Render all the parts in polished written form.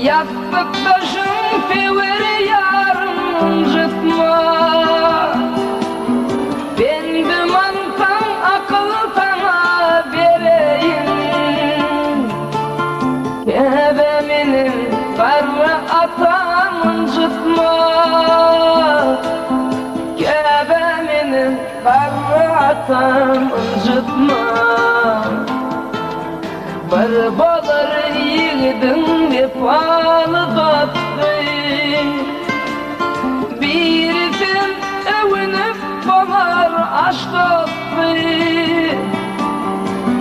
Yastık taşın fevri yarım incitma. Ben dumansan akıl sana vereyim. Kebeminin karı atam incitma. Kebeminin karı atam incitma. Bir bolur yiğidin vefalı dostu. Birisin övünüp bolar aşk dostu.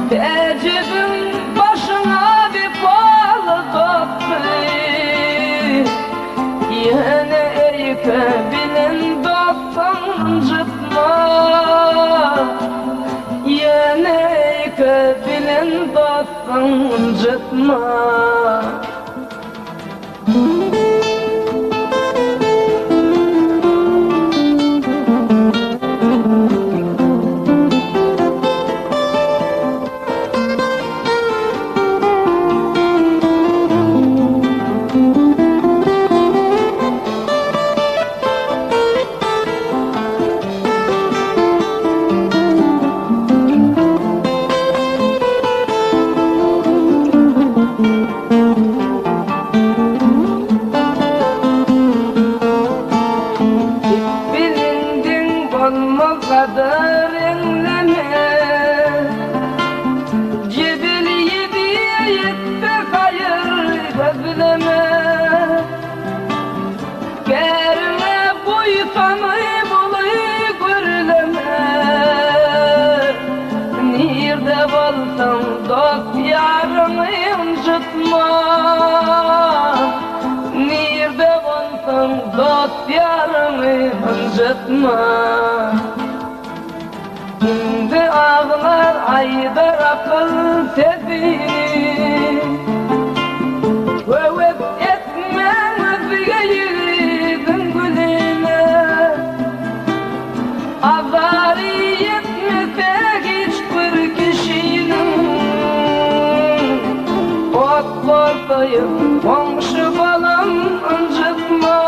Tecibin başına vefalı dostu. Yine eyke bilin dostum incitma. Yine eyke bilin dostum incitma. Kader enleme Cebil yediye yetti hayır gözleme. Kerime boyutanı bulayı görleme. Nirde bolsan dost yarını incitma. Nirde bolsan dost yarını incitma. Şimdi ağlar aydar akıl sezini. Övet etme özge yüzün gülüne. Azari yetmese hiçbir kişinin. Ot korkayım komşu balam incitma.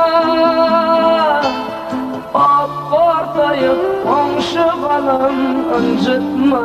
Ot ortayı komşu balam incitma.